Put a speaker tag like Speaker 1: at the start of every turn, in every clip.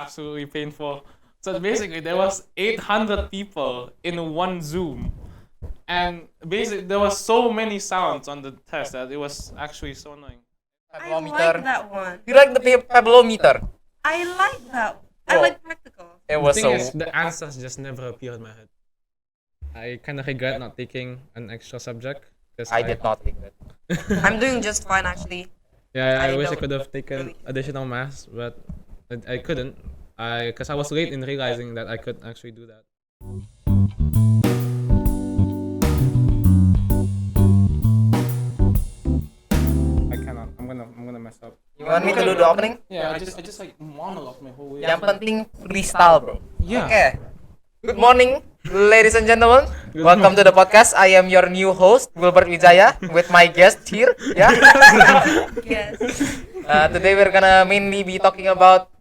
Speaker 1: absolutely painful. So basically, there was 800 people in one Zoom, and basically there was so many sounds on the test that it was actually so annoying.
Speaker 2: I like that one.
Speaker 3: You like the pablometer?
Speaker 2: I like that. I
Speaker 3: Oh.
Speaker 2: like practical.
Speaker 3: It
Speaker 1: The
Speaker 3: was
Speaker 1: thing
Speaker 3: so.
Speaker 1: is, the answers just never appear in my head. I kind of regret not taking an extra subject because
Speaker 3: I did not think that.
Speaker 2: I'm doing just fine actually.
Speaker 1: Yeah, I
Speaker 2: I
Speaker 1: wish I
Speaker 2: don't
Speaker 1: could have taken
Speaker 2: really-
Speaker 1: additional maths, but I couldn't. Because I was late in realizing that I could actually do that. I cannot. I'm gonna mess up.
Speaker 3: You want me to do the opening?
Speaker 1: Yeah, I just like monologue my whole way.
Speaker 3: Yang penting freestyle, bro.
Speaker 1: Yeah.
Speaker 3: Okay. Good morning, ladies and gentlemen. Welcome to the podcast. I am your new host, Wilbert Wijaya, with my guest here. Yeah.
Speaker 2: Yes.
Speaker 3: Today we're gonna mainly be talking about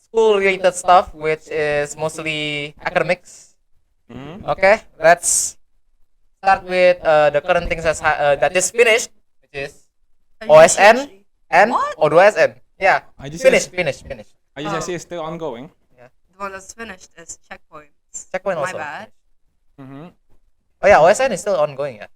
Speaker 3: school-related stuff, which is mostly academics.
Speaker 1: Mhm.
Speaker 3: Okay, let's start with the current things that is finished, which is OSN and
Speaker 2: What?
Speaker 3: O2SN. Yeah,
Speaker 1: IGCSE
Speaker 3: finish.
Speaker 1: IGCSE is still ongoing.
Speaker 2: The one that's finished is checkpoints.
Speaker 3: Checkpoint
Speaker 2: My
Speaker 3: also.
Speaker 2: bad.
Speaker 1: Mm-hmm.
Speaker 3: Oh yeah, OSN is still ongoing, yeah.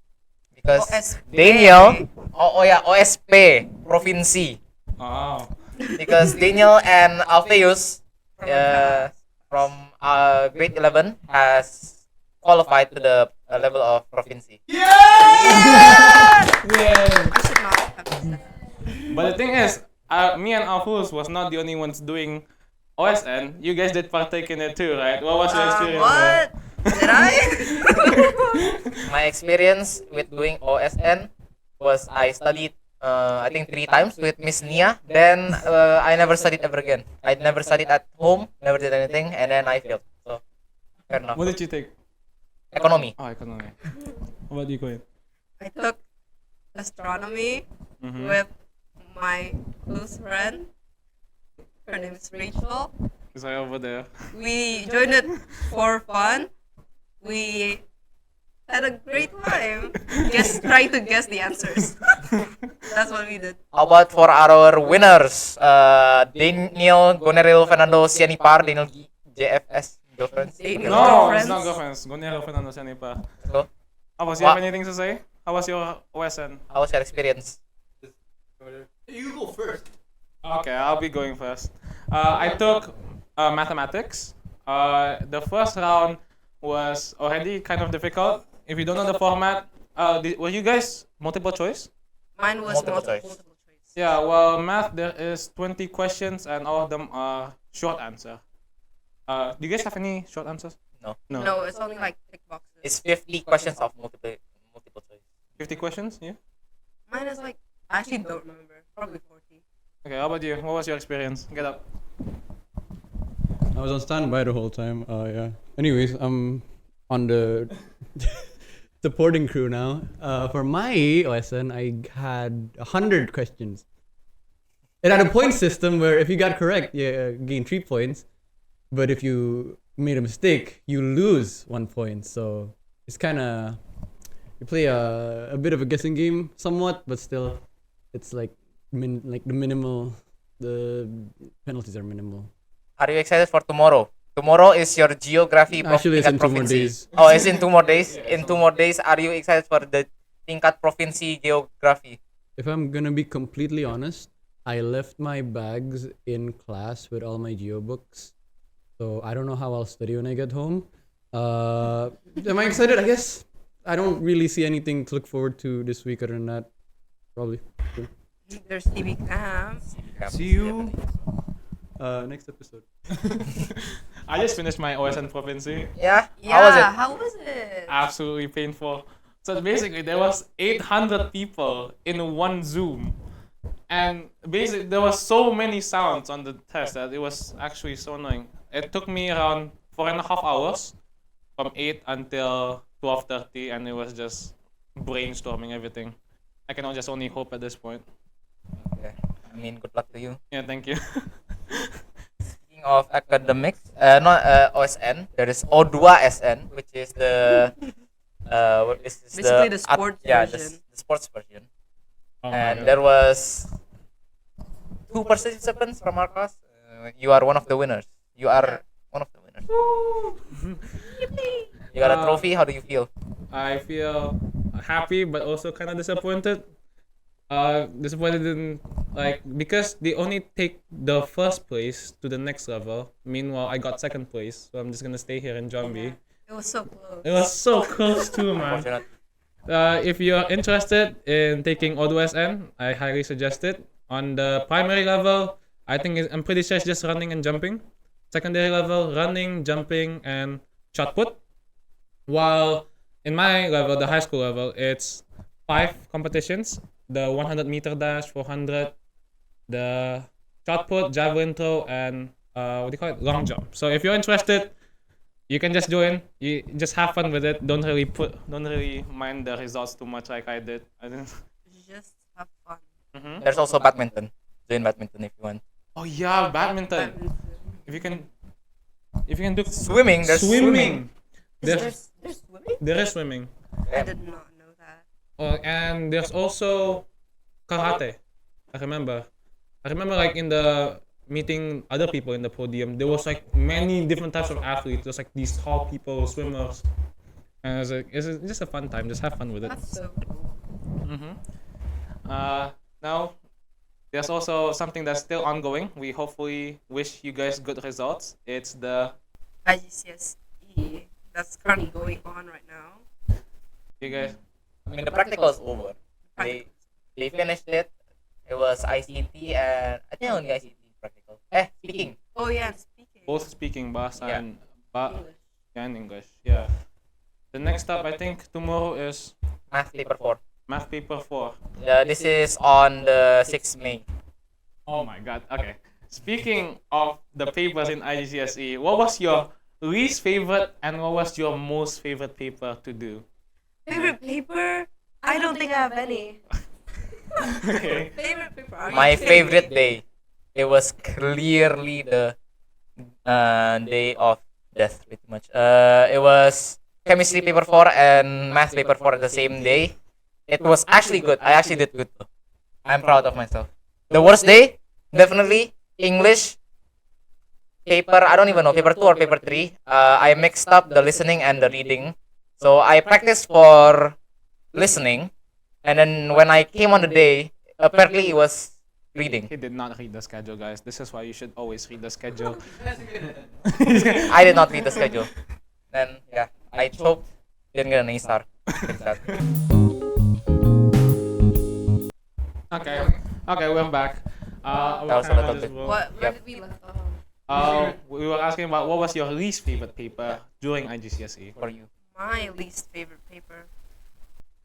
Speaker 3: Because
Speaker 2: OSP.
Speaker 3: Daniel, oh yeah, OSP provinsi.
Speaker 1: Oh.
Speaker 3: Because Daniel and Alpheus
Speaker 2: From my class.
Speaker 3: from grade 11 has qualified to the level of provinsi.
Speaker 1: Yay!
Speaker 2: I should not have said that.
Speaker 1: But the thing is, me and Alphus was not the only ones doing OSN. You guys did partake in it too, right? What was your experience?
Speaker 2: What? Did I?
Speaker 3: My experience with doing OSN was I studied I think 3 times with Miss Nia. Then I never studied ever again. I never studied at home, never did anything, and then I failed. So fair enough.
Speaker 1: What did you take?
Speaker 3: Economy.
Speaker 1: Oh, economy. What about you, Koen?
Speaker 2: I took astronomy
Speaker 1: Mm-hmm.
Speaker 2: with my close friend. Her name is Rachel.
Speaker 1: Is I over there?
Speaker 2: We joined it for fun. We had a great time. Trying to guess the answers. That's what we did.
Speaker 3: How about for our winners? Daniel Goneril Fernando Sianipar, Daniel JFS girlfriends.
Speaker 2: Daniel.
Speaker 1: No,
Speaker 2: Girlfriends?
Speaker 1: it's not girlfriends. Gonero Fernando Sanipa.
Speaker 3: So,
Speaker 1: How you have
Speaker 3: What?
Speaker 1: anything to say? How was your OSN?
Speaker 3: how was your experience?
Speaker 4: You go first.
Speaker 1: Okay, I'll be going first. I took mathematics. The first round was already kind of difficult. If you don't know the format, were you guys multiple choice?
Speaker 2: Mine was
Speaker 3: Multiple choice.
Speaker 2: multiple choice.
Speaker 1: Yeah, well, math, there is 20 questions and all of them are short answer. Do you guys have any short answers?
Speaker 3: No.
Speaker 2: No, it's only like tick boxes.
Speaker 3: It's 50 questions of multiple choice.
Speaker 1: 50 questions? Yeah?
Speaker 2: Mine is like, I actually don't remember. Probably 40.
Speaker 1: Okay, how about you? What was your experience? Get up.
Speaker 4: I was on standby the whole time. Yeah. Anyways, I'm on the supporting crew now. For my OSN, I had 100 questions. It had a point system where if you got correct, you gain 3 points. But if you made a mistake, you lose 1 point. So it's kind of, you play a bit of a guessing game somewhat, but still, it's like the minimal, the penalties are minimal.
Speaker 3: Are you excited for tomorrow? Tomorrow is your geography
Speaker 4: Actually, it's
Speaker 3: tingkat
Speaker 4: in 2 more
Speaker 3: provinsi.
Speaker 4: days.
Speaker 3: Oh, it's in 2 more days. In 2 more days, are you excited for the tingkat provinsi geography?
Speaker 4: If I'm gonna be completely honest, I left my bags in class with all my geo books. So I don't know how I'll study when I get home. Am I excited? I guess. I don't really see anything to look forward to this week other than that. Probably.
Speaker 2: There's TV camps.
Speaker 4: See you. Next episode.
Speaker 1: I just finished my OSN provincy.
Speaker 3: Yeah.
Speaker 2: Yeah,
Speaker 3: How was it?
Speaker 2: how was it?
Speaker 1: Absolutely painful. So basically, there was 800 people in one Zoom. And basically, there was so many sounds on the test that it was actually so annoying. It took me around 4.5 hours from 8 until 12:30, and it was just brainstorming everything. I can just only hope at this point.
Speaker 3: Okay. I mean, good luck to you.
Speaker 1: Yeah, thank you.
Speaker 3: Speaking of academics, not OSN, there is O2SN, which is the this is
Speaker 2: Basically the sports
Speaker 3: yeah,
Speaker 2: version.
Speaker 3: the sports version.
Speaker 1: Oh my
Speaker 3: And
Speaker 1: God.
Speaker 3: there was 2 participants from our class. You are one of the winners. You are one of the winners. You got a trophy. How do you feel?
Speaker 1: I feel happy but also kind of disappointed. Disappointed in because they only take the first place to the next level. Meanwhile, I got second place, so I'm just gonna stay here in Jambi.
Speaker 2: It was so close.
Speaker 1: It was so close too, man.
Speaker 3: Unfortunate.
Speaker 1: If you're interested in taking OSN, I highly suggest it. On the primary level, I'm pretty sure it's just running and jumping. Secondary level, running, jumping, and shot put. While in my level, the high school level, it's 5 competitions: the 100-meter dash, 400, the shot put, javelin throw, and long jump. So if you're interested, you can just join. You just have fun with it. Don't really mind the results too much like I did. I didn't.
Speaker 2: Just have fun.
Speaker 3: There's also badminton. Join badminton if you want.
Speaker 1: Oh yeah, badminton. If you can do
Speaker 3: Swimming. There's swimming.
Speaker 2: There's swimming?
Speaker 1: There is swimming.
Speaker 2: I did not know that.
Speaker 1: Oh, and there's also karate. I remember like in the meeting other people in the podium, there was like many different types of athletes. There's like these tall people, swimmers, and it's just a fun time. Just have fun with it.
Speaker 2: That's so cool.
Speaker 1: Now there's also something that's still ongoing. We hopefully wish you guys good results. It's the
Speaker 2: IGCSE that's currently going on right now.
Speaker 1: you guys.
Speaker 3: I mean, the practical is over. They finished it. It was ICT and I think only ICT practical. Speaking.
Speaker 2: Oh yeah, speaking.
Speaker 1: Both speaking Bahasa
Speaker 3: Yeah.
Speaker 1: and
Speaker 2: English.
Speaker 1: and English. Yeah. The next up, I think tomorrow is
Speaker 3: Math paper 4.
Speaker 1: math paper 4.
Speaker 3: This is on the 6th May.
Speaker 1: Oh my God. Okay. Speaking of the papers in IGCSE, what was your least favorite and what was your most favorite paper to do?
Speaker 2: Favorite paper? I don't think I have any.
Speaker 1: Okay.
Speaker 2: Favorite paper?
Speaker 3: My favorite day. It was clearly the day of death, pretty much. It was chemistry paper 4 and math paper 4 at the same day. It was actually good. I actually did good though. I'm proud of myself. The worst day, definitely English paper. I don't even know, paper 2 or paper 3. I mixed up the listening and the reading. So I practiced for listening, and then when I came on the day, apparently it was reading.
Speaker 1: He did not read the schedule, guys. This is why you should always read the schedule.
Speaker 3: I did not read the schedule. Then yeah, I choked. Didn't get an A star.
Speaker 1: Okay, we're back.
Speaker 3: That was a little bit.
Speaker 2: Where
Speaker 3: Yep.
Speaker 2: did we left off?
Speaker 1: We were asking about what was your least favorite paper during IGCSE.
Speaker 3: For you.
Speaker 2: My least favorite paper.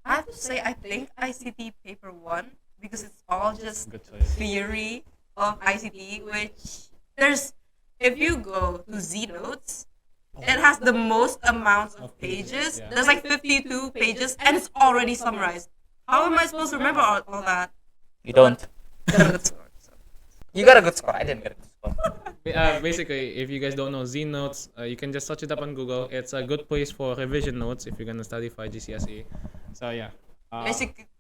Speaker 2: I have to say, I think ICT paper 1 because it's all just
Speaker 1: Good choice.
Speaker 2: theory of ICT, which there's, if you go to Z Notes, it has the most amounts of pages.
Speaker 1: Yeah.
Speaker 2: There's like 52 pages and it's already summarized. How am I supposed to remember all that?
Speaker 3: You don't.
Speaker 2: Got a good score, so.
Speaker 3: You got a good score. I didn't get a good score.
Speaker 1: Basically, if you guys don't know Z Notes, you can just search it up on Google. It's a good place for revision notes if you're gonna study for IGCSE. So yeah.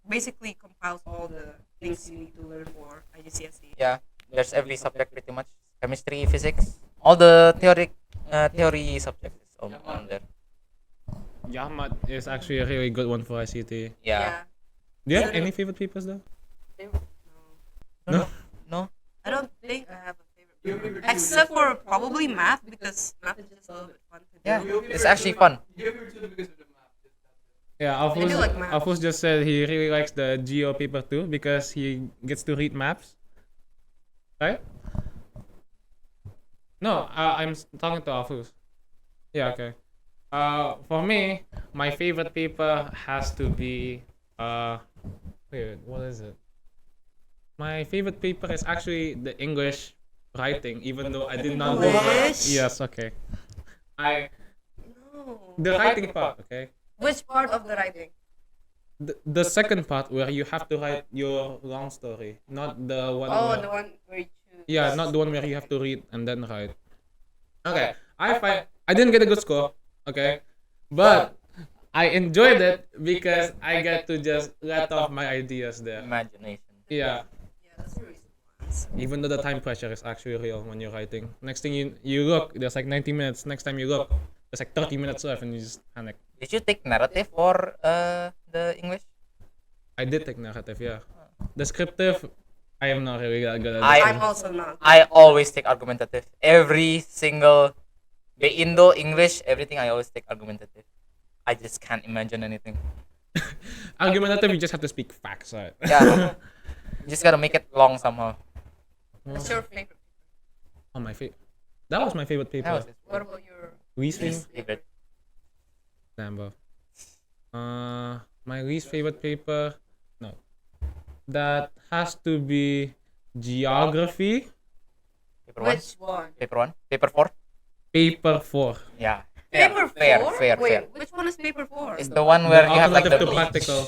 Speaker 2: Basically compiles all the things you need to learn for IGCSE.
Speaker 3: Yeah, there's every subject pretty much. Chemistry, physics, all the theory subjects on there.
Speaker 1: Yahmat is actually a really good one for ICT.
Speaker 3: Yeah.
Speaker 1: Do you have any favorite papers though?
Speaker 2: No.
Speaker 3: No.
Speaker 2: I don't think I have a favorite paper. Except for probably math, because math is just a little bit fun to do.
Speaker 3: Yeah, it's actually fun.
Speaker 1: Yeah,
Speaker 2: I do like maps.
Speaker 1: Alfus just said he really likes the Geo paper too because he gets to read maps. Right? No, I'm talking to Alfus. Yeah, okay. For me, my favorite paper has to be wait, what is it? My favorite paper is actually the English writing, even though I did not go.
Speaker 2: English?
Speaker 1: Yes, okay.
Speaker 2: No.
Speaker 1: The writing part, okay.
Speaker 2: Which part of the writing?
Speaker 1: The second part where you have to write your long story, not the one.
Speaker 2: Oh,
Speaker 1: where,
Speaker 2: the one where you choose.
Speaker 1: Yeah, not the one where you have to read and then write. Okay, I didn't get a good score. Okay, but I enjoyed it because I get to just let off my ideas there.
Speaker 3: Imagination.
Speaker 1: Yeah.
Speaker 2: Yeah, that's the reason why. minutes.
Speaker 1: Even though the time pressure is actually real when you're writing. Next thing you look, there's like 90 minutes. Next time you look, there's like 30 minutes left, and you just panic.
Speaker 3: Did you take narrative for the English?
Speaker 1: I did take narrative, yeah. Descriptive, I am not really that good at
Speaker 2: I'm
Speaker 1: it.
Speaker 2: also not.
Speaker 3: I always take argumentative. Every single the Indo English, everything I always take argumentative. I just can't imagine anything.
Speaker 1: Argumentative, you just have to speak facts, right?
Speaker 3: Yeah. You just gotta make it long somehow.
Speaker 2: What's your favorite?
Speaker 1: Oh, my favorite. That was my favorite
Speaker 3: That
Speaker 1: paper.
Speaker 3: was it.
Speaker 2: What about your
Speaker 1: Least
Speaker 3: Least
Speaker 1: favorite?
Speaker 3: favorite.
Speaker 1: Damn, my least favorite paper? No. That has to be geography,
Speaker 3: Paper one?
Speaker 2: which one?
Speaker 3: Paper one? Paper four?
Speaker 1: paper 4.
Speaker 3: Yeah.
Speaker 2: Paper
Speaker 3: fair,
Speaker 2: four?
Speaker 3: fair,
Speaker 2: Wait,
Speaker 3: fair.
Speaker 2: which one is paper four?
Speaker 3: It's the one where you have like the
Speaker 1: Alternative to practical.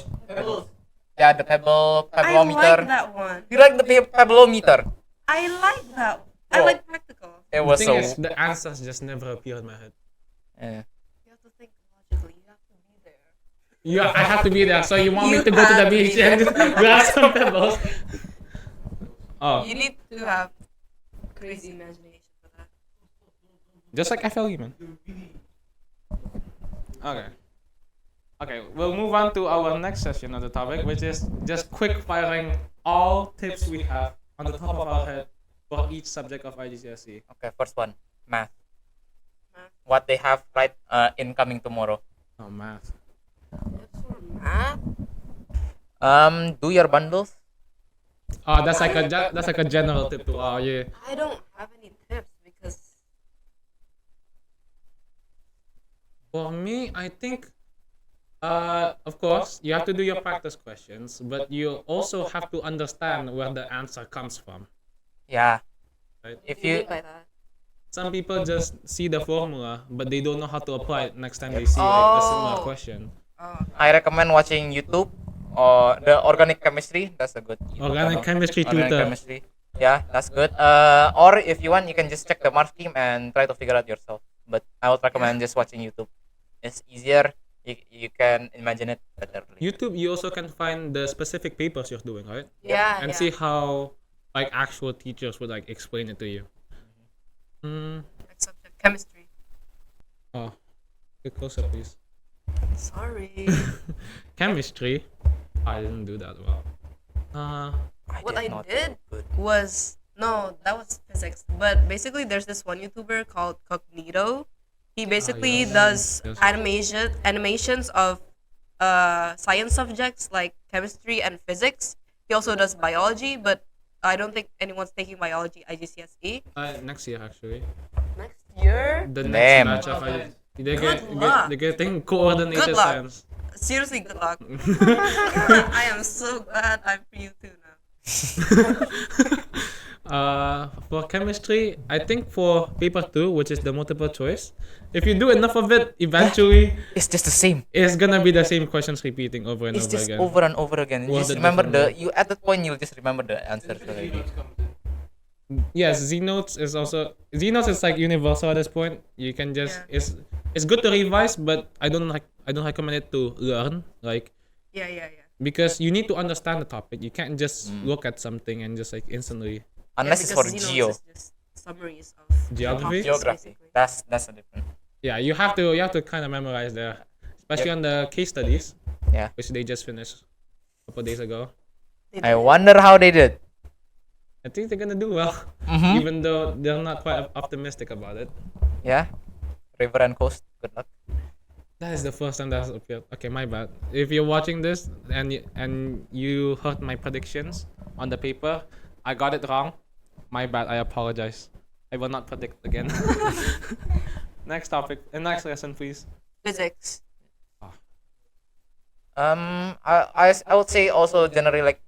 Speaker 3: yeah, the
Speaker 2: I
Speaker 3: pebblemeter.
Speaker 2: like that one.
Speaker 3: You like the pebblemeter?
Speaker 2: I like that. I
Speaker 3: Oh.
Speaker 2: like practical.
Speaker 3: It
Speaker 1: The
Speaker 3: was
Speaker 1: thing
Speaker 3: so.
Speaker 1: is, the answers just never appear in my head.
Speaker 3: Yeah.
Speaker 2: You have to think logically. You have to be there.
Speaker 1: Yeah, I have to be there. So you want me
Speaker 2: You
Speaker 1: to go to the
Speaker 2: have to be
Speaker 1: beach and
Speaker 2: there.
Speaker 1: grab some pebbles? Oh,
Speaker 2: You need to have crazy imagination for that.
Speaker 1: just like FLE, man. Okay. Okay, we'll move on to our next session on the topic, which is just quick firing all tips we have on the top of our head for each subject of IGCSE.
Speaker 3: Okay, first one, math.
Speaker 2: Math.
Speaker 3: What they have right incoming tomorrow.
Speaker 1: Oh, math.
Speaker 2: Tips for math?
Speaker 3: Do your bundles.
Speaker 1: Oh, that's like a general tip to all. Yeah.
Speaker 2: I don't have any tips because
Speaker 1: For me, I think, of course, you have to do your practice questions, but you also have to understand where the answer comes from.
Speaker 3: Yeah.
Speaker 1: Right?
Speaker 3: If
Speaker 2: what do you
Speaker 3: you
Speaker 2: mean by that?
Speaker 1: Some people just see the formula, but they don't know how to apply it next time they see like a similar
Speaker 2: Oh.
Speaker 1: question.
Speaker 2: Oh,
Speaker 3: I recommend watching YouTube or the organic chemistry. That's a good YouTube
Speaker 1: Organic
Speaker 3: channel.
Speaker 1: chemistry
Speaker 3: Organic
Speaker 1: tutor.
Speaker 3: chemistry. Yeah, that's good. Or if you want, you can just check the mark scheme and try to figure out yourself. But I would recommend just watching YouTube. It's easier. You can imagine it better.
Speaker 1: YouTube, you also can find the specific papers you're doing, right?
Speaker 2: yeah,
Speaker 1: And
Speaker 2: yeah.
Speaker 1: see how like actual teachers would like explain it to you.
Speaker 2: Next subject, chemistry.
Speaker 1: Oh, get closer, please.
Speaker 2: Sorry.
Speaker 1: Chemistry. I didn't do that well.
Speaker 2: What I
Speaker 3: not
Speaker 2: did
Speaker 3: good.
Speaker 2: was that was physics. But basically, there's this one YouTuber called Cognito. He basically
Speaker 1: yes.
Speaker 2: does
Speaker 1: Yes.
Speaker 2: animations of science subjects like chemistry and physics. He also does biology, but I don't think anyone's taking biology IGCSE.
Speaker 1: Next year actually.
Speaker 2: Next year?
Speaker 1: The
Speaker 3: Damn.
Speaker 1: next batch of
Speaker 2: luck.
Speaker 1: they're getting coordinated
Speaker 2: Good luck.
Speaker 1: science.
Speaker 2: Seriously, good luck. I am so glad I'm for you too now.
Speaker 1: For chemistry, I think for paper 2, which is the multiple choice, if you do enough of it, eventually
Speaker 3: It's just the same.
Speaker 1: it's gonna be the same questions repeating over and
Speaker 3: It's
Speaker 1: over
Speaker 3: just
Speaker 1: again.
Speaker 3: over and over again. You
Speaker 1: Well,
Speaker 3: just
Speaker 1: the
Speaker 3: remember
Speaker 1: different
Speaker 3: you at that point you'll just remember the answers already.
Speaker 1: Yes, Z notes is like universal at this point. You can just it's good to revise, but I don't recommend it to learn like
Speaker 2: Yeah.
Speaker 1: because you need to understand the topic. You can't just look at something and just like instantly
Speaker 3: Unless it's for
Speaker 2: because
Speaker 3: geo.
Speaker 2: Xenos is just summaries of
Speaker 1: Geography?
Speaker 2: topics,
Speaker 3: Geography.
Speaker 2: basically.
Speaker 3: That's a different.
Speaker 1: yeah. You have to kind of memorize there, especially on the case studies,
Speaker 3: Yeah.
Speaker 1: which they just finished a couple days ago.
Speaker 2: They
Speaker 3: I
Speaker 2: did.
Speaker 3: wonder how they did.
Speaker 1: I think they're gonna do well,
Speaker 3: Mhm.
Speaker 1: even though they're not quite optimistic about it.
Speaker 3: Yeah. River and coast. Good luck.
Speaker 1: That is the first time that's appeared. Okay, my bad. If you're watching this and you heard my predictions on the paper, I got it wrong. My bad. I apologize. I will not predict again. Next topic. Next lesson, please.
Speaker 2: Physics.
Speaker 3: I would say also generally like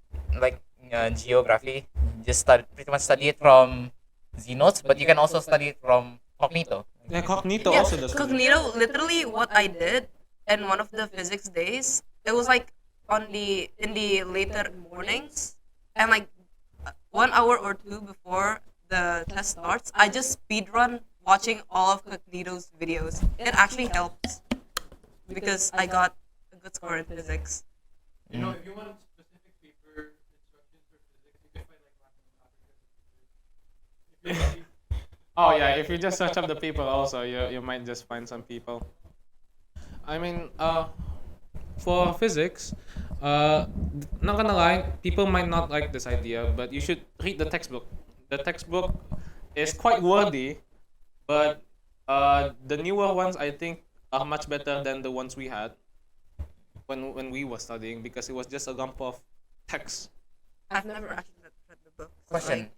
Speaker 3: geography. Just pretty much study it from Z notes, but you can also study it from Cognito.
Speaker 1: Yeah, Cognito
Speaker 2: Yeah,
Speaker 1: also does.
Speaker 2: Cognito, literally what I did in one of the physics days, it was like in the later mornings, and like 1 hour or two before the test starts, I just speedrun watching all of Cognito's videos. It actually helps because I got a good score in physics.
Speaker 1: You know, if you want specific paper instructions for physics, you can find like Oh yeah, if you just search up the people also, you might just find some people. I mean, for physics, not gonna lie, people might not like this idea, but you should read the textbook. The textbook is quite wordy, but the newer ones I think are much better than the ones we had when we were studying because it was just a lump of text.
Speaker 2: I've never actually read the book. So,
Speaker 3: Question:
Speaker 2: like,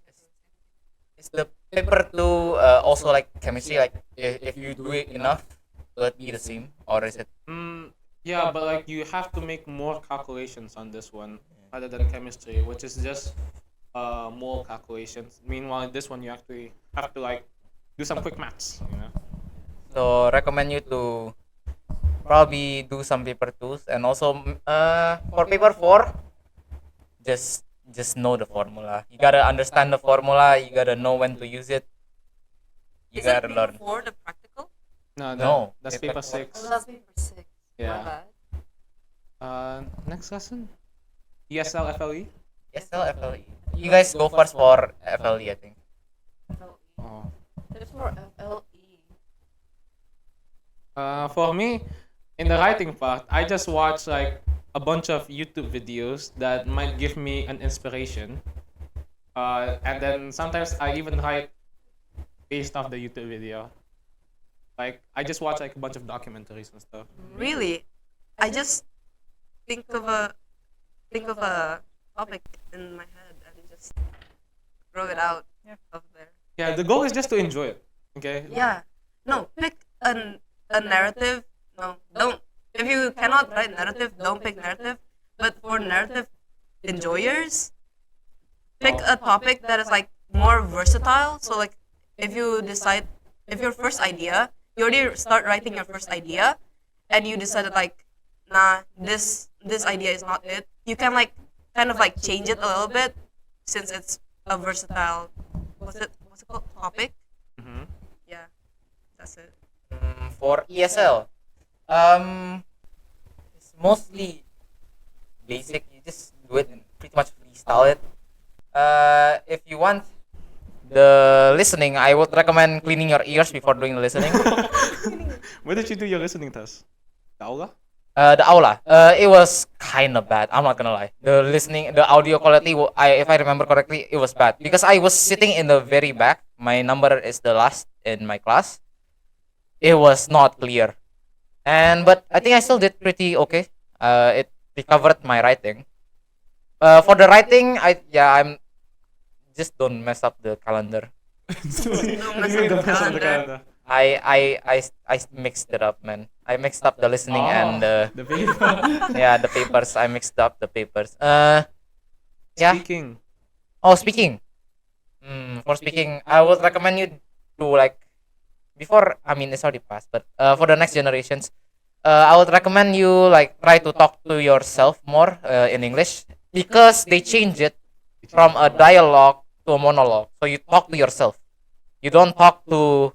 Speaker 3: Is the paper two also like chemistry? Like if you do it enough, will it be the same, or is it?
Speaker 1: Yeah, but like you have to make more calculations on this one other than chemistry, which is just more calculations. Meanwhile, in this one you actually have to like do some quick maths.
Speaker 3: So recommend you to probably do some paper twos, and also for paper four, just know the formula. You gotta understand the formula. You gotta know when to use it. You
Speaker 2: is it
Speaker 3: gotta
Speaker 2: paper
Speaker 3: learn.
Speaker 2: 4 the practical?
Speaker 3: No,
Speaker 1: that's
Speaker 3: paper
Speaker 1: paper
Speaker 3: four.
Speaker 1: six.
Speaker 2: Oh, that's paper 6.
Speaker 1: Yeah.
Speaker 2: My bad.
Speaker 1: Next lesson, ESL FLE.
Speaker 3: SL FLE. You guys go first for FLE, I think.
Speaker 2: FLE.
Speaker 1: Oh.
Speaker 2: It's for FLE.
Speaker 1: For me, in the writing part, I just watch like a bunch of YouTube videos that might give me an inspiration. And then sometimes I even write based off the YouTube video. Like I just watch like a bunch of documentaries and stuff.
Speaker 2: Really? I just think of a topic in my head and just throw it out of there.
Speaker 1: Yeah, the goal is just to enjoy it. Okay.
Speaker 2: Yeah. No, pick a narrative. No, don't. If you cannot write narrative, don't pick narrative. But for narrative enjoyers, pick a topic that is like more versatile. So like, if you decide, if your first idea, you already start writing your first idea, and you decided like, nah, this idea is not it. You can like kind of like change it a little bit, since it's a versatile. What's it called? Topic.
Speaker 1: Mm-hmm.
Speaker 2: Yeah, that's it.
Speaker 3: For ESL, it's mostly basic. You just do it and pretty much freestyle it. If you want the listening, I would recommend cleaning your ears before doing the listening.
Speaker 1: Where did you do your listening test? The aula?
Speaker 3: The aula, it was kind of bad. I'm not gonna lie. The listening, the audio quality, if I remember correctly, it was bad because I was sitting in the very back. My number is the last in my class. It was not clear, but I think I still did pretty okay. It recovered my writing. For the writing, I'm just don't mess up the calendar.
Speaker 2: Don't mess up the calendar.
Speaker 3: I mixed it up, man. I mixed up the listening and
Speaker 1: the paper.
Speaker 3: yeah, the papers. I mixed up the papers. Yeah.
Speaker 1: Speaking.
Speaker 3: Oh, speaking. For speaking, I would recommend you to like before. I mean, it's already passed, but for the next generations, I would recommend you like try to talk to yourself more in English because they change it from a dialogue to a monologue. So you talk to yourself. You don't talk to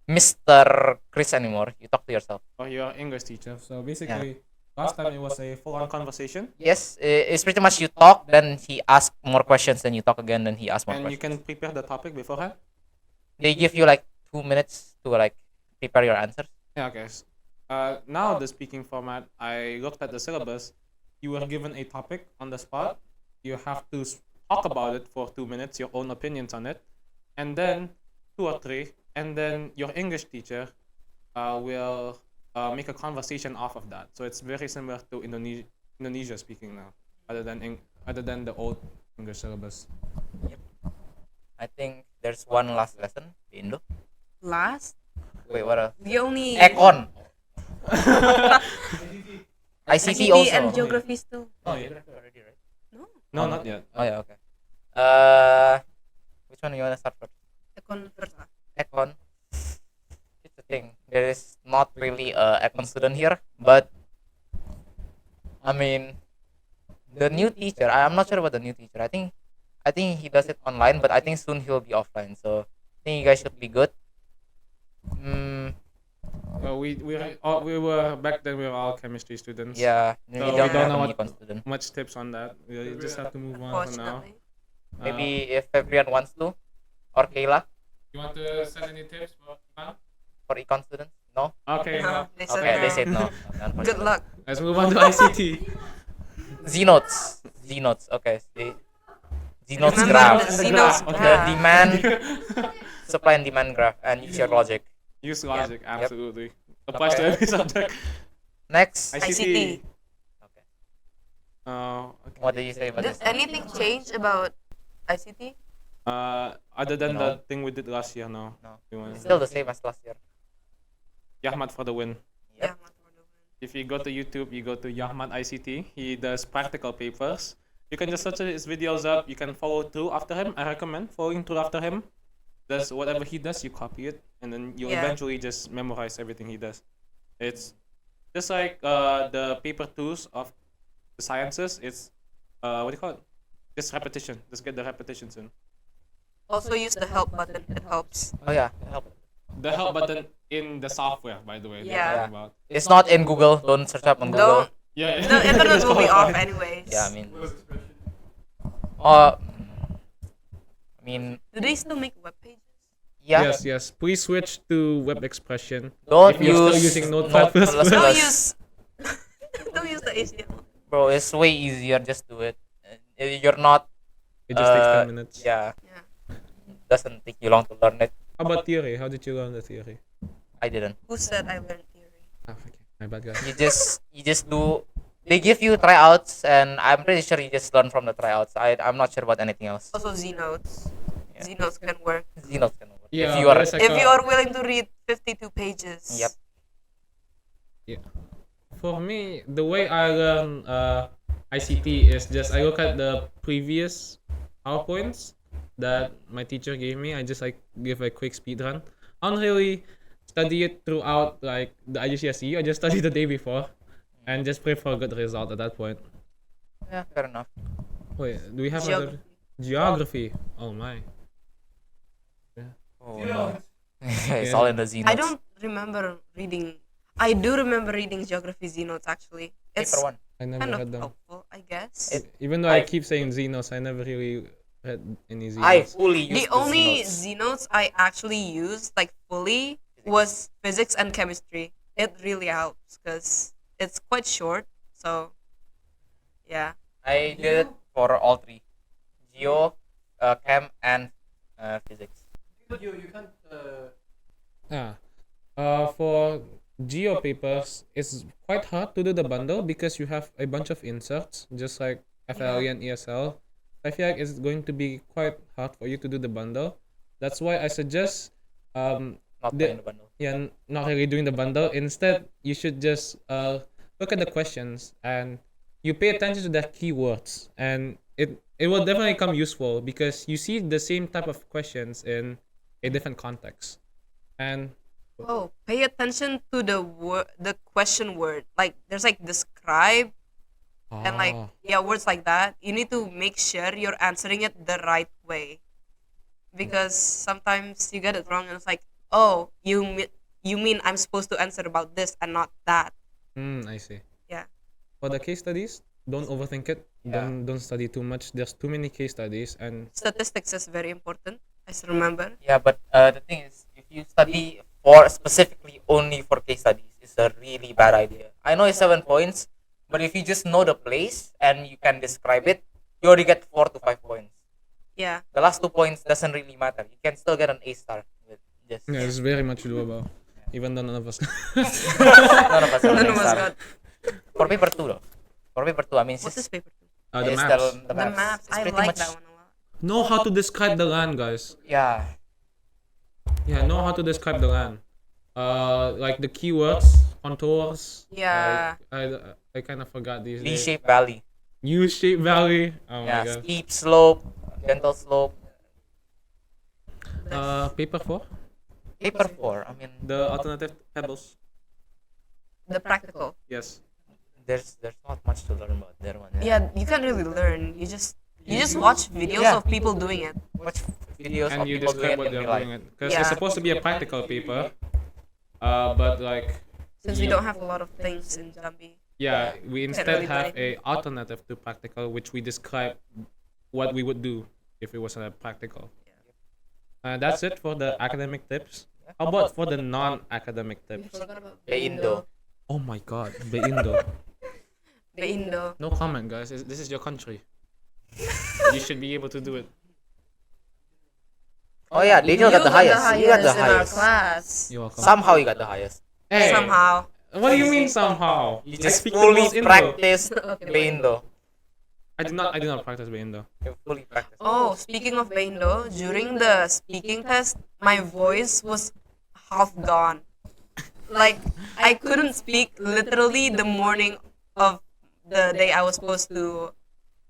Speaker 3: Mr. Chris anymore. You talk to yourself.
Speaker 1: Or your English teacher. So basically, last time it was a full-on conversation.
Speaker 3: Yes, it's pretty much you talk, then he asks more questions, then you talk again, then he asks more
Speaker 1: And you
Speaker 3: questions.
Speaker 1: can prepare the topic beforehand.
Speaker 3: They give you like 2 minutes to like prepare your answers.
Speaker 1: Yeah, okay. Now the speaking format, I looked at the syllabus. You were given a topic on the spot. You have to talk about it for 2 minutes, your own opinions on it, and then 2 or 3, and then your English teacher will make a conversation off of that. So it's very similar to Indonesia speaking now, other than the old English syllabus.
Speaker 3: I think there's one last lesson in Indo.
Speaker 2: Last,
Speaker 3: Wait, what else?
Speaker 2: the only
Speaker 3: Econ. ICT also.
Speaker 2: and geography still.
Speaker 1: Oh yeah.
Speaker 3: Already, right?
Speaker 2: No,
Speaker 1: No, not yet.
Speaker 3: Oh yeah, okay. Which one you wanna start first?
Speaker 2: econ first.
Speaker 3: Econ. It's the thing. There is not really a econ student here, but I mean, the new teacher. I'm not sure about the new teacher. I think he does it online, but I think soon he'll be offline. So I think you guys should be good.
Speaker 1: We were back then. We were all chemistry students.
Speaker 3: Yeah.
Speaker 1: So
Speaker 3: We
Speaker 1: we
Speaker 3: don't
Speaker 1: don't
Speaker 3: have
Speaker 1: know
Speaker 3: an
Speaker 1: what-
Speaker 3: econ student.
Speaker 1: Much tips on that. We just have to move on for now.
Speaker 2: Unfortunately,
Speaker 3: Maybe if everyone wants to, or Kayla
Speaker 1: You want to send any tips for Ivan?
Speaker 3: for econ students? No.
Speaker 1: Okay,
Speaker 2: No,
Speaker 1: no.
Speaker 2: they said
Speaker 3: Okay,
Speaker 2: no.
Speaker 3: they said no.
Speaker 2: Good luck.
Speaker 1: Let's move on to ICT.
Speaker 3: Z-notes. Z-notes. Okay. Z-notes
Speaker 2: Remember
Speaker 3: graph.
Speaker 2: the
Speaker 1: And the
Speaker 2: Z-notes
Speaker 1: graph, okay.
Speaker 3: The
Speaker 2: graph.
Speaker 3: demand, supply and demand graph, and use your logic.
Speaker 1: Use logic,
Speaker 3: Yep.
Speaker 1: absolutely. Applies to
Speaker 3: Okay.
Speaker 1: every subject.
Speaker 3: Next.
Speaker 2: ICT.
Speaker 3: Okay.
Speaker 1: Okay.
Speaker 3: What did you say about
Speaker 2: Did
Speaker 3: this?
Speaker 2: anything change about ICT?
Speaker 1: Other than
Speaker 3: No.
Speaker 1: the thing we did last year, no.
Speaker 3: No.
Speaker 1: We went-
Speaker 3: Still the same as last year.
Speaker 1: Yahmat for the win.
Speaker 3: Yep.
Speaker 1: If you go to YouTube, you go to Yahmat ICT. He does practical papers. You can just search his videos up. You can follow through after him. I recommend following through after him. Does whatever he does, you copy it, and then you'll
Speaker 2: Yeah.
Speaker 1: eventually just memorize everything he does. It's just like the paper twos of the sciences. It's what do you call it? Just repetition. Just get the repetitions in.
Speaker 2: Also use the help button. It helps.
Speaker 3: Oh yeah, help.
Speaker 1: The help button in the software, by the way. that
Speaker 2: Yeah.
Speaker 1: I'm talking about.
Speaker 3: It's not in Google. Don't search up on Google.
Speaker 2: Don't.
Speaker 1: Yeah.
Speaker 2: The internet will be off
Speaker 1: Qualified.
Speaker 2: anyways.
Speaker 3: Yeah, I mean,
Speaker 2: Do they still make web pages?
Speaker 3: yeah.
Speaker 1: Yes, yes. Please switch to web expression.
Speaker 3: Don't
Speaker 1: If you're still
Speaker 3: use
Speaker 1: using Notepad++.
Speaker 2: Don't use. Don't use the HTML.
Speaker 3: Bro, it's way easier. Just do it. You're not.
Speaker 1: It just takes 10
Speaker 3: uh,
Speaker 1: minutes.
Speaker 3: Yeah.
Speaker 2: Yeah.
Speaker 3: Doesn't take you long to learn it.
Speaker 1: How about theory? How did you learn the theory?
Speaker 3: I didn't.
Speaker 2: Who said I learned theory?
Speaker 1: Ah, okay. My bad, guys.
Speaker 3: You just do. They give you tryouts, and I'm pretty sure you just learn from the tryouts. I'm not sure about anything else.
Speaker 2: Also Z notes.
Speaker 3: Yeah.
Speaker 2: Z notes can work.
Speaker 3: Z-notes can work.
Speaker 1: Yeah,
Speaker 3: if you are
Speaker 1: there's like
Speaker 2: If
Speaker 1: a-
Speaker 2: you are willing to read 52 pages.
Speaker 3: Yep.
Speaker 1: For me, the way I learn ICT is just I look at the previous PowerPoints that my teacher gave me. I just like give a quick speed run. I don't really study it throughout like the IGCSE. I just study the day before and just pray for a good result at that point.
Speaker 3: Yeah, fair enough.
Speaker 1: Wait, do we have
Speaker 2: Geography.
Speaker 1: geography? Oh my.
Speaker 3: Oh, no. It's
Speaker 1: Yeah.
Speaker 3: all in the Z-notes.
Speaker 2: I don't remember reading. I do remember reading geography Z notes actually. It's
Speaker 3: Paper one.
Speaker 1: I never
Speaker 2: kind
Speaker 1: read
Speaker 2: of
Speaker 1: them.
Speaker 2: helpful, I guess.
Speaker 1: Even though I keep saying Xenos, I never really read any Xenos.
Speaker 3: I fully use
Speaker 2: The only
Speaker 3: Z-notes.
Speaker 2: Z notes I actually used like fully was physics and chemistry. It really helps because it's quite short. So, yeah.
Speaker 3: I did it for all three: geo, chem, and physics.
Speaker 4: But you can't.
Speaker 1: Yeah. For geo papers, it's quite hard to do the bundle because you have a bunch of inserts, just like FLE and ESL. I feel like it's going to be quite hard for you to do the bundle. That's why I suggest,
Speaker 3: Not
Speaker 1: The-
Speaker 3: in the bundle.
Speaker 1: not really doing the bundle. Instead, you should just look at the questions and you pay attention to the keywords, and it will definitely come useful because you see the same type of questions in a different context. And
Speaker 2: Oh, pay attention to the question word. Like there's like describe and like words like that. You need to make sure you're answering it the right way, because sometimes you get it wrong and it's like, oh, you mean I'm supposed to answer about this and not that.
Speaker 1: I see.
Speaker 2: Yeah.
Speaker 1: For the case studies, don't overthink it.
Speaker 3: Yeah.
Speaker 1: Don't study too much. There's too many case studies, and
Speaker 2: Statistics is very important. I still remember.
Speaker 3: Yeah, but the thing is, if you study for specifically only for case studies, it's a really bad idea. I know it's 7 points, but if you just know the place and you can describe it, you already get 4 to 5 points.
Speaker 2: Yeah.
Speaker 3: The last 2 points doesn't really matter. You can still get an A star with just
Speaker 1: yeah, it's very much doable. Even though none of us.
Speaker 3: none of us have
Speaker 2: None
Speaker 3: an A
Speaker 2: of us
Speaker 3: star.
Speaker 2: got.
Speaker 3: For paper 2 though. For paper 2, I mean,
Speaker 2: What's this paper?
Speaker 1: The
Speaker 3: it's
Speaker 1: maps.
Speaker 3: The
Speaker 2: The maps.
Speaker 3: It's
Speaker 2: I
Speaker 3: pretty
Speaker 2: like
Speaker 3: much,
Speaker 2: that one a lot.
Speaker 1: Know how to describe the land, guys.
Speaker 3: Yeah.
Speaker 1: Yeah, know how to describe the land. Like the keywords, contours.
Speaker 2: Yeah.
Speaker 1: I kind of forgot these days.
Speaker 3: V-shaped valley.
Speaker 1: U-shaped valley. Oh
Speaker 3: Yeah,
Speaker 1: my god.
Speaker 3: steep slope, gentle slope.
Speaker 1: Paper 4.
Speaker 3: Paper 4, I mean,
Speaker 1: The alternative pebbles.
Speaker 2: The practical.
Speaker 1: Yes.
Speaker 3: there's not much to learn about that one.
Speaker 2: Yeah, you can't really learn. You just watch videos
Speaker 3: Yeah.
Speaker 2: of people doing it.
Speaker 3: Watch videos
Speaker 1: And
Speaker 3: of
Speaker 1: you
Speaker 3: people
Speaker 1: describe
Speaker 3: doing it
Speaker 1: what
Speaker 3: in
Speaker 1: they're
Speaker 3: real life.
Speaker 1: doing it. Because
Speaker 2: Yeah.
Speaker 1: it's supposed to be a practical paper. But like.
Speaker 2: Since we don't have a lot of things in Jambi.
Speaker 1: Yeah, we instead
Speaker 2: really do
Speaker 1: have
Speaker 2: anything.
Speaker 1: a alternative to practical, which we describe what we would do if it was a practical. That's it for the academic tips. How about for the non-academic
Speaker 2: We
Speaker 1: tips?
Speaker 2: forgot about
Speaker 3: Beindo.
Speaker 1: Oh my God, Beindo.
Speaker 2: Beindo.
Speaker 1: No comment, guys. This is your country. You should be able to do it.
Speaker 3: Oh yeah, Daniel got the highest. You got the
Speaker 2: in our
Speaker 3: highest.
Speaker 2: class.
Speaker 1: You're welcome.
Speaker 3: Somehow you got the highest.
Speaker 1: Hey,
Speaker 2: Somehow.
Speaker 1: what do you mean somehow?
Speaker 3: You
Speaker 1: I
Speaker 3: just
Speaker 1: speak the
Speaker 3: fully
Speaker 1: most Indo.
Speaker 3: practiced
Speaker 2: Okay,
Speaker 3: Beindo.
Speaker 1: I did not practice Beindo.
Speaker 3: You fully practiced.
Speaker 2: Oh, speaking of Beindo, during the speaking test, my voice was half gone. Like, I couldn't speak literally the morning of the day I was supposed to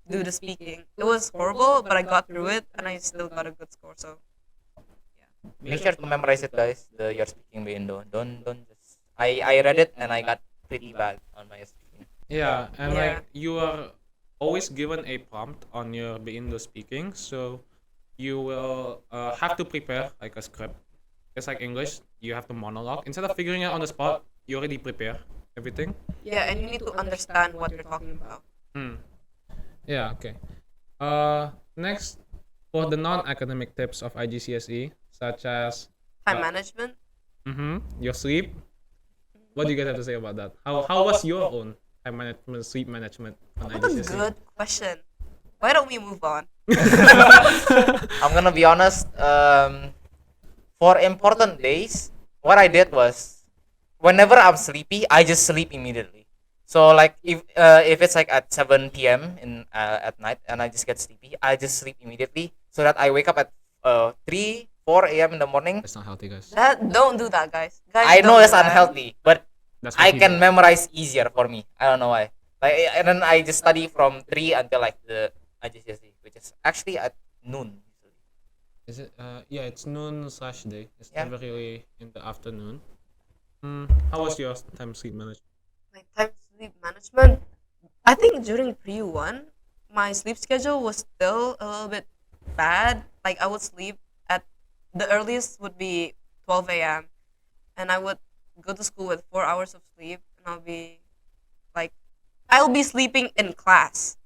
Speaker 2: do the speaking. It was horrible, but I got through it and I still got a good score. So,
Speaker 3: Make sure to memorize it, guys. You're speaking Beindo. Don't just. I read it and I got pretty bad on my speaking.
Speaker 1: Yeah, and
Speaker 2: Yeah.
Speaker 1: like you are always given a prompt on your Beindo speaking, so you will have to prepare like a script. It's like English, you have to monologue. Instead of figuring it out on the spot, you already prepare everything.
Speaker 2: yeah, and you need to understand what you're talking about.
Speaker 1: Hmm. Yeah, okay. Next, for the non-academic tips of IGCSE, such as
Speaker 2: Time management.
Speaker 1: your sleep. What do you guys have to say about that? How was your own time management, sleep management on
Speaker 2: What a
Speaker 1: IGCSE?
Speaker 2: good question. Why don't we move on?
Speaker 3: I'm gonna be honest. For important days, what I did was, whenever I'm sleepy, I just sleep immediately. So like if it's like at 7 p.m. in at night and I just get sleepy, I just sleep immediately so that I wake up at 3-4 a.m. in the morning.
Speaker 1: That's not healthy, guys.
Speaker 2: Don't do that, guys.
Speaker 3: I
Speaker 2: don't
Speaker 3: know
Speaker 2: do
Speaker 3: it's
Speaker 2: that.
Speaker 3: unhealthy, but
Speaker 1: That's what
Speaker 3: I
Speaker 1: he
Speaker 3: can
Speaker 1: did.
Speaker 3: memorize easier for me. I don't know why. Like, and then I just study from 3 until like the IGCSE, which is actually at noon.
Speaker 1: Is it? Yeah, it's noon/day. It's
Speaker 3: Yeah.
Speaker 1: never really in the afternoon. How was your time sleep management?
Speaker 2: My time sleep management. I think during pre-1, my sleep schedule was still a little bit bad. Like I would sleep at the earliest would be 12 a.m. and I would go to school with 4 hours of sleep, and I'll be sleeping in class.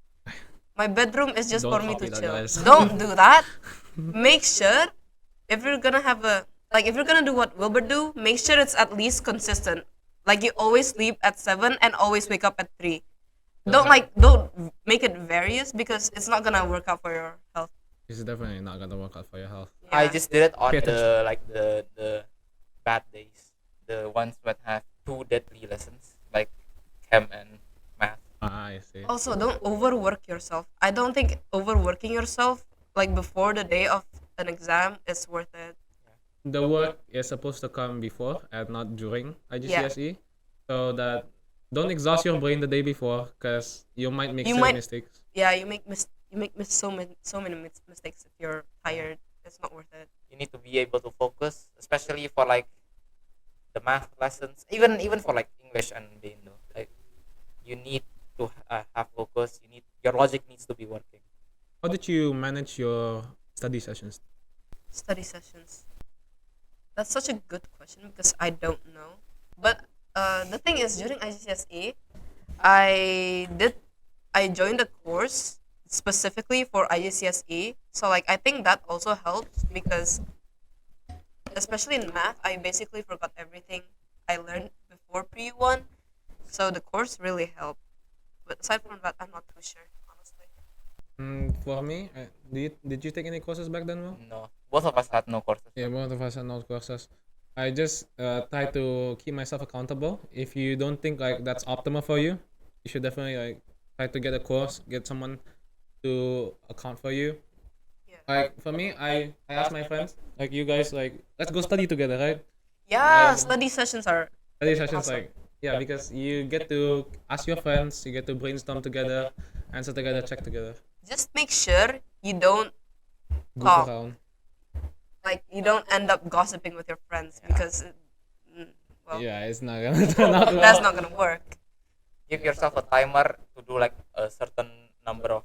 Speaker 2: My bedroom is just
Speaker 1: Don't
Speaker 2: for me to
Speaker 1: copy that,
Speaker 2: chill.
Speaker 1: guys.
Speaker 2: Don't do that. Make sure if you're gonna have if you're gonna do what Wilbur do, make sure it's at least consistent. Like you always sleep at 7 and always wake up at 3. Don't make it various because it's not gonna work out for your health.
Speaker 1: This is definitely not gonna work out for your health.
Speaker 3: I
Speaker 2: Yeah.
Speaker 3: just did it on
Speaker 1: Pay attention.
Speaker 3: the bad days, the ones that have 2 deadly lessons like chem and math.
Speaker 1: I see.
Speaker 2: Also, don't overwork yourself. I don't think overworking yourself like before the day of an exam is worth it.
Speaker 1: The work is supposed to come before and not during IGCSE, so that don't exhaust your brain the day before, because you might make
Speaker 2: You
Speaker 1: silly
Speaker 2: might-
Speaker 1: mistakes.
Speaker 2: Yeah, you make so many mistakes if you're tired. It's not worth it.
Speaker 3: You need to be able to focus, especially for like the math lessons, even for like English and Beindo. Like you need to have focus. Your logic needs to be working.
Speaker 1: How did you manage your study sessions?
Speaker 2: Study sessions. That's such a good question because I don't know. But the thing is, during IGCSE, I joined a course specifically for IGCSE. So like I think that also helps because, especially in math, I basically forgot everything I learned before pre-1. So the course really helped. But aside from that, I'm not too sure, honestly.
Speaker 1: For me, did you take any courses back then, Mo?
Speaker 3: No, both of us had no courses.
Speaker 1: Yeah, both of us had no courses. I just try to keep myself accountable. If you don't think like that's optimal for you, you should definitely like try to get a course, get someone to account for you.
Speaker 2: Yeah.
Speaker 1: Like for me, I ask my friends, like you guys, like let's go study together, right?
Speaker 2: Yeah, study sessions are
Speaker 1: Study sessions,
Speaker 2: awesome.
Speaker 1: like yeah, because you get to ask your friends, you get to brainstorm together, answer together, check together,
Speaker 2: Just make sure you don't
Speaker 1: goof
Speaker 2: talk.
Speaker 1: around.
Speaker 2: Like you don't end up gossiping with your friends because well,
Speaker 1: Yeah, it's not gonna turn out well.
Speaker 2: that's not gonna work.
Speaker 3: Give yourself a timer to do like a certain number of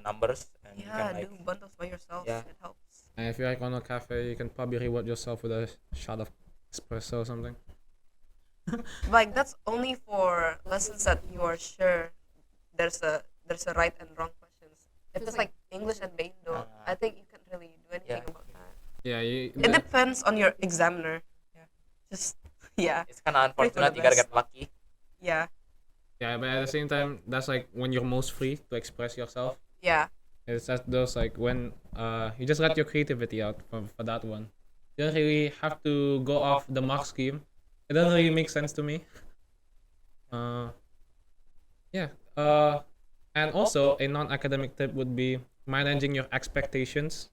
Speaker 3: numbers, and you
Speaker 2: Yeah,
Speaker 3: can like
Speaker 2: do bundles by yourself.
Speaker 3: Yeah.
Speaker 2: It helps.
Speaker 1: And if you're like on a cafe, you can probably reward yourself with a shot of espresso or something.
Speaker 2: Like that's only for lessons that you are sure there's a right and wrong questions. If it's like English and Beindo, I think you can't really do anything
Speaker 3: Yeah.
Speaker 2: about that.
Speaker 1: Yeah,
Speaker 2: It depends on your examiner.
Speaker 3: Yeah.
Speaker 2: Just yeah,
Speaker 3: It's kind of
Speaker 2: Pray for the
Speaker 3: unfortunate. You gotta
Speaker 2: best.
Speaker 3: get lucky.
Speaker 2: yeah,
Speaker 1: yeah, but at the same time, that's like when you're most free to express yourself.
Speaker 2: yeah.
Speaker 1: It's just those like when you just let your creativity out for that one. You don't really have to go off the mark scheme. It doesn't really make sense to me. Uh, yeah. And also a non-academic tip would be managing your expectations.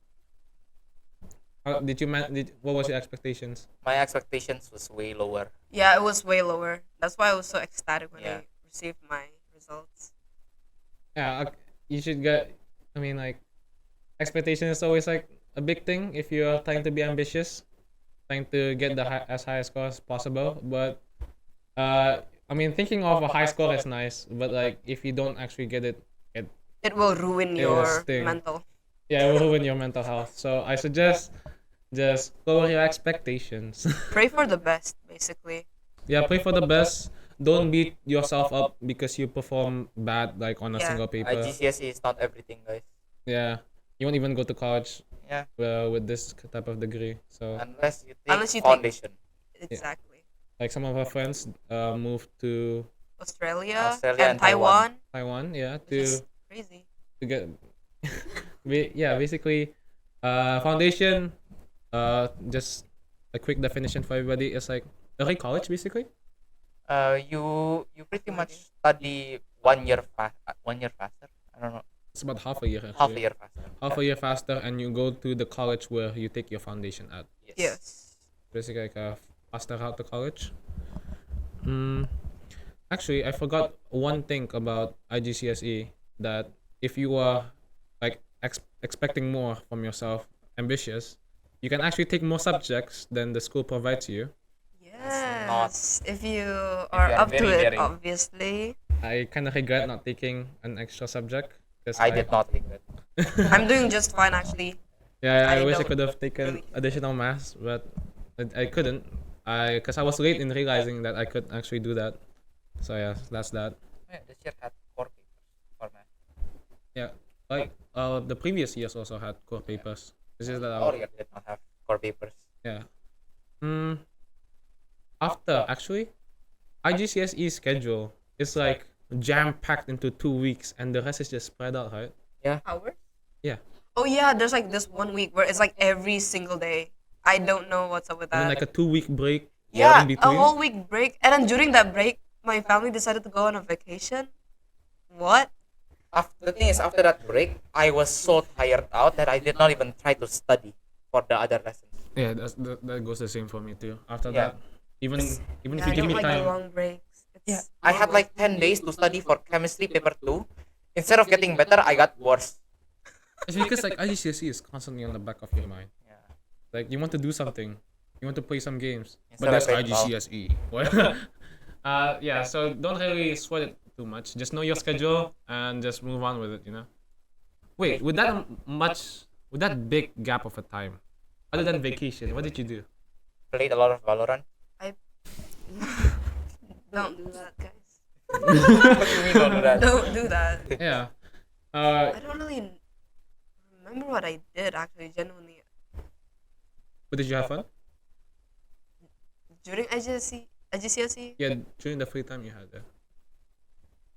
Speaker 1: What was your expectations?
Speaker 3: My expectations was way lower.
Speaker 2: Yeah, it was way lower. That's why I was so ecstatic when
Speaker 3: Yeah.
Speaker 2: I received my results.
Speaker 1: Yeah, you should get. I mean, like expectation is always like a big thing if you're trying to be ambitious, trying to get as high a score as possible. But I mean, thinking of a high score is nice, but like if you don't actually get it,
Speaker 2: It will ruin
Speaker 1: It will
Speaker 2: your
Speaker 1: sting.
Speaker 2: mental.
Speaker 1: yeah, it will ruin your mental health. So I suggest just lower your expectations.
Speaker 2: Pray for the best, basically.
Speaker 1: Yeah, pray for the best. Don't beat yourself up because you perform bad like on a
Speaker 2: Yeah.
Speaker 1: single paper.
Speaker 3: IGCSE is not everything, guys.
Speaker 1: Yeah, you won't even go to college
Speaker 3: Yeah.
Speaker 1: with this type of degree. So
Speaker 3: Unless you take
Speaker 2: Unless you take-
Speaker 3: foundation.
Speaker 2: Exactly.
Speaker 1: like some of our friends moved to
Speaker 2: Australia,
Speaker 3: Australia
Speaker 2: and
Speaker 3: and Taiwan.
Speaker 2: Taiwan.
Speaker 1: Taiwan, yeah,
Speaker 2: Which is crazy.
Speaker 1: to get basically foundation just a quick definition for everybody is like early college basically.
Speaker 3: You pretty much study 1 year 1 year faster. I don't know,
Speaker 1: It's about half a year actually.
Speaker 3: half a year faster.
Speaker 1: Half a year faster, and you go to the college where you take your foundation at.
Speaker 2: Yes.
Speaker 1: Basically like a faster route to college. Actually, I forgot one thing about IGCSE, that if you are like expecting more from yourself, ambitious, you can actually take more subjects than the school provides you.
Speaker 2: Yes. If you are
Speaker 3: you are
Speaker 2: up to
Speaker 3: very
Speaker 2: it,
Speaker 3: daring.
Speaker 2: obviously.
Speaker 1: I kind of regret not taking an extra subject because
Speaker 3: I did not regret.
Speaker 2: I'm doing just fine, actually.
Speaker 1: Yeah, I
Speaker 2: I
Speaker 1: wish I
Speaker 2: don't
Speaker 1: could have taken
Speaker 2: really-
Speaker 1: additional maths, but I couldn't. Because I was late in realizing that I could actually do that. So yeah, that's that.
Speaker 3: Yeah, this year had core papers for math.
Speaker 1: Yeah, like the previous years also had core papers. This is that
Speaker 3: Our year did not have core papers.
Speaker 1: yeah. After actually, IGCSE schedule is like jam packed into 2 weeks, and the rest is just spread out, right?
Speaker 2: Hours?
Speaker 1: Yeah.
Speaker 2: Oh, yeah, there's like this 1 week where it's like every single day. I don't know what's up with
Speaker 1: And then
Speaker 2: that.
Speaker 1: like a 2 week break.
Speaker 2: Yeah,
Speaker 1: in
Speaker 2: a
Speaker 1: between.
Speaker 2: whole week break. And then during that break, my family decided to go on a vacation. What?
Speaker 3: The thing is, after that break, I was so tired out that I did not even try to study for the other lessons.
Speaker 1: Yeah, that goes the same for me too. After
Speaker 3: Yeah.
Speaker 1: that, even
Speaker 2: Yeah,
Speaker 1: if
Speaker 2: I
Speaker 1: you give
Speaker 2: don't
Speaker 1: me
Speaker 2: like the
Speaker 1: time,
Speaker 2: long breaks.
Speaker 3: Yeah,
Speaker 2: It's
Speaker 3: I had like 10 days to study for chemistry paper 2. Instead of getting better, I got worse.
Speaker 1: it's because like IGCSE is constantly on the back of your mind.
Speaker 3: Yeah.
Speaker 1: Like you want to do something, you want to play some games,
Speaker 3: Instead
Speaker 1: but that's
Speaker 3: of playing golf.
Speaker 1: IGCSE. What? Yeah. So don't really sweat it too much. Just know your schedule and just move on with it. You know. Wait, with that big gap of a time, other than vacation, what did you do?
Speaker 3: Played a lot of Valorant.
Speaker 2: don't do that, guys.
Speaker 3: What do you mean don't do that?
Speaker 2: Don't do that.
Speaker 1: Yeah.
Speaker 2: I don't really remember what I did, actually, genuinely.
Speaker 1: But did you have fun?
Speaker 2: During IGCSE,
Speaker 1: Yeah, during the free time you had there.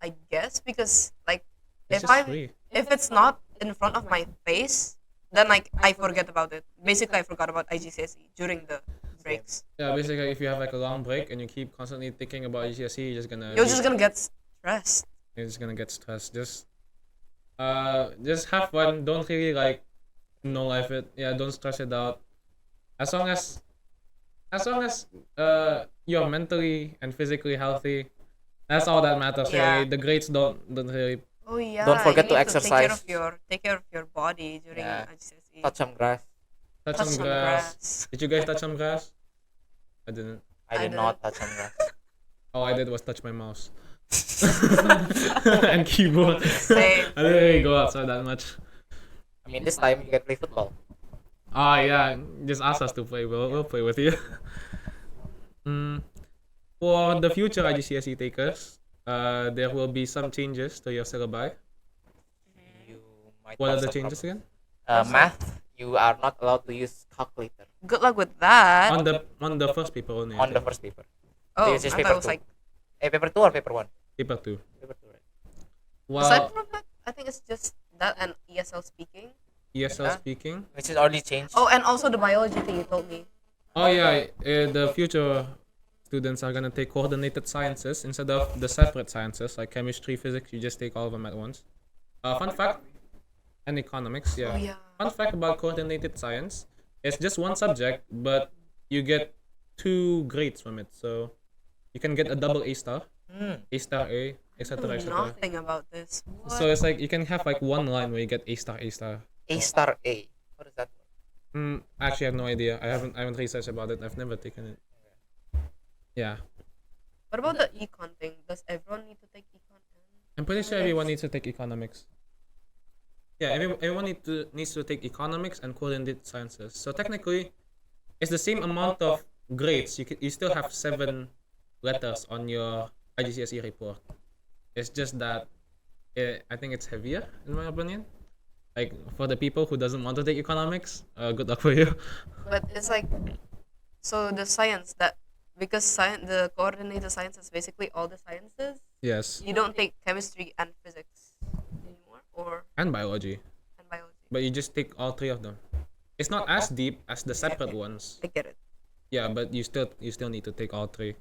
Speaker 2: I guess, because like
Speaker 1: It's
Speaker 2: if
Speaker 1: just
Speaker 2: I
Speaker 1: free.
Speaker 2: if it's not in front of my face, then like I forget about it. Basically, I forgot about IGCSE during the breaks.
Speaker 1: Yeah, basically, if you have like a long break and you keep constantly thinking about GCSE, you're just gonna
Speaker 2: You're just gonna get stressed.
Speaker 1: get stressed. Just have fun. Don't really like no life it. Yeah, don't stress it out. As long as you're mentally and physically healthy, that's all that matters.
Speaker 2: Yeah.
Speaker 1: Really. The grades don't really.
Speaker 2: Oh yeah.
Speaker 3: Don't forget
Speaker 2: you
Speaker 3: to
Speaker 2: need
Speaker 3: exercise.
Speaker 2: Take care of your body during
Speaker 3: Yeah.
Speaker 2: IGCSE.
Speaker 3: Touch some grass.
Speaker 1: Touch
Speaker 2: Touch
Speaker 1: some
Speaker 2: some
Speaker 1: grass.
Speaker 2: grass.
Speaker 1: Did you guys touch some grass? I didn't.
Speaker 3: I did
Speaker 2: did.
Speaker 3: not touch some grass.
Speaker 1: All I did was touch my mouse and keyboard.
Speaker 2: Same.
Speaker 1: I didn't really go outside that much.
Speaker 3: I mean, this time you can play football.
Speaker 1: Ah, yeah, just ask us to play. We'll play with you. For the future IGCSE takers, there will be some changes to your syllabi.
Speaker 3: You might
Speaker 1: What
Speaker 3: have
Speaker 1: are the
Speaker 3: some
Speaker 1: changes
Speaker 3: problems.
Speaker 1: again?
Speaker 3: Math, you are not allowed to use calculator
Speaker 2: Good luck with that.
Speaker 1: On the first paper only. I
Speaker 3: on the
Speaker 1: think.
Speaker 3: first paper.
Speaker 2: Oh,
Speaker 3: This is
Speaker 2: I
Speaker 3: paper
Speaker 2: thought it was
Speaker 3: 2.
Speaker 2: like.
Speaker 3: Paper 2 or paper 1?
Speaker 1: Paper 2.
Speaker 3: Paper 2, right?
Speaker 2: Aside
Speaker 1: Well,
Speaker 2: from that, I think it's just that and ESL speaking.
Speaker 1: ESL
Speaker 3: Yeah.
Speaker 1: speaking.
Speaker 3: Which is already changed.
Speaker 2: Oh, and also the biology thing you told me.
Speaker 1: Oh yeah, the future students are gonna take coordinated sciences instead of the separate sciences like chemistry, physics. You just take all of them at once. Fun fact, and economics. Yeah.
Speaker 2: Oh yeah.
Speaker 1: Fun fact about coordinated science: it's just one subject, but you get 2 grades from it. So you can get a double A star, A star A,
Speaker 2: I
Speaker 1: etc.
Speaker 2: know
Speaker 1: etc.
Speaker 2: nothing about this. What?
Speaker 1: So it's like you can have like one line where you get A star, A star.
Speaker 3: A star A. What is that?
Speaker 1: Actually, I have no idea. I haven't researched about it. I've never taken it. Yeah,
Speaker 2: What about the econ thing? Does everyone need to take econ?
Speaker 1: I'm pretty sure everyone needs to take economics. Yeah, everyone needs to take economics and coordinated sciences. So technically, it's the same amount of grades. You still have 7 letters on your IGCSE report. It's just that I think it's heavier in my opinion. Like for the people who doesn't want to take economics, good luck for you.
Speaker 2: But it's like, so the science that because the coordinated science is basically all the sciences.
Speaker 1: Yes,
Speaker 2: You don't take chemistry and physics anymore, or
Speaker 1: and biology,
Speaker 2: and biology.
Speaker 1: but you just take all 3 of them. It's not as deep as the separate ones.
Speaker 2: I get it.
Speaker 1: Yeah, but you still need to take all 3.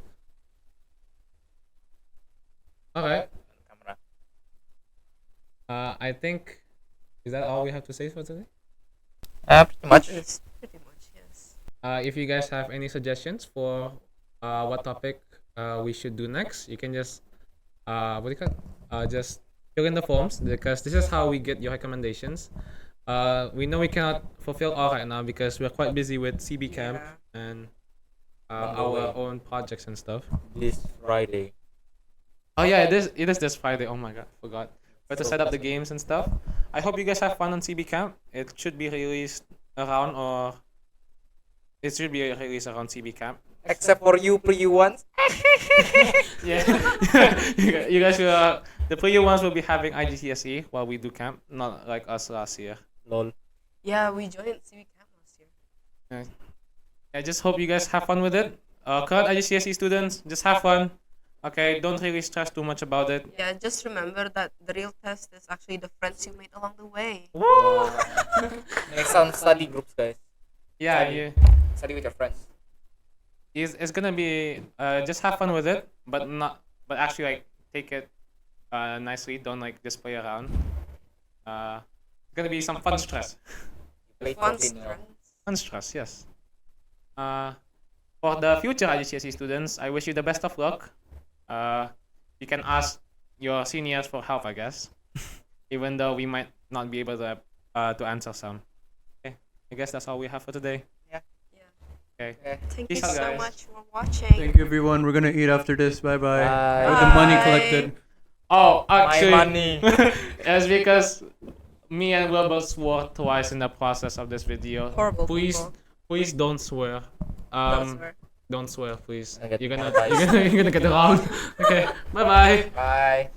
Speaker 1: Okay.
Speaker 3: Camera.
Speaker 1: I think is that all we have to say for today?
Speaker 3: Pretty much.
Speaker 2: It's pretty much yes.
Speaker 1: If you guys have any suggestions for what topic we should do next, you can just what do you call it? Just fill in the forms because this is how we get your recommendations. We know we cannot fulfill all right now because we're quite busy with CB camp and our own projects and stuff.
Speaker 3: This Friday.
Speaker 1: Oh yeah, it is this Friday. Oh my god, forgot. We have to set up the games and stuff. I hope you guys have fun on CB camp. It should be released around CB camp.
Speaker 3: Except for you pre-U ones.
Speaker 1: Yeah, you guys will. The pre-U ones will be having IGCSE while we do camp, not like us last year.
Speaker 3: Lol.
Speaker 2: Yeah, we joined CB camp last year.
Speaker 1: I just hope you guys have fun with it. Current IGCSE students, just have fun. Okay, don't really stress too much about it.
Speaker 2: Yeah, just remember that the real test is actually the friends you made along the way.
Speaker 3: Make some study groups, guys.
Speaker 1: Yeah,
Speaker 3: Study.
Speaker 1: you.
Speaker 3: Study with your friends.
Speaker 1: It's gonna be just have fun with it, but actually like take it nicely. Don't like just play around. It's gonna be some fun stress.
Speaker 3: Play
Speaker 2: Fun
Speaker 3: 14, you know.
Speaker 2: stress.
Speaker 1: Fun stress, yes. For the future IGCSE students, I wish you the best of luck. You can ask your seniors for help, I guess, even though we might not be able to answer some. Okay, I guess that's all we have for today.
Speaker 2: Yeah.
Speaker 1: Okay.
Speaker 3: Okay.
Speaker 2: Thank
Speaker 1: Peace
Speaker 2: you
Speaker 1: out,
Speaker 2: so
Speaker 1: guys.
Speaker 2: much for watching.
Speaker 4: Thank you, everyone. We're gonna eat after this. Bye bye.
Speaker 3: Bye.
Speaker 4: With the money
Speaker 2: Bye.
Speaker 4: collected.
Speaker 1: Oh,
Speaker 3: My
Speaker 1: actually,
Speaker 3: money.
Speaker 1: it's because me and Wilbur swore twice in the process of this video.
Speaker 2: Horrible
Speaker 1: Please,
Speaker 2: people.
Speaker 1: please don't swear.
Speaker 2: Don't swear.
Speaker 1: Don't swear, please.
Speaker 3: I get
Speaker 1: You're gonna
Speaker 3: traumatized.
Speaker 1: you're gonna get around. Okay, bye bye.
Speaker 3: Bye.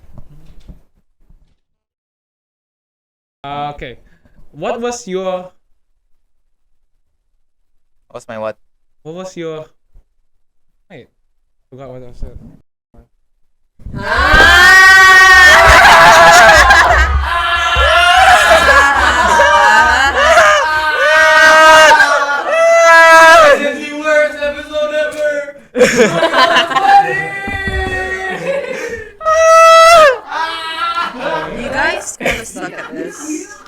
Speaker 1: Okay, what was your
Speaker 3: What's my what?
Speaker 1: wait? Forgot what I said.
Speaker 3: Worst episode ever.
Speaker 2: You guys kind of suck at this.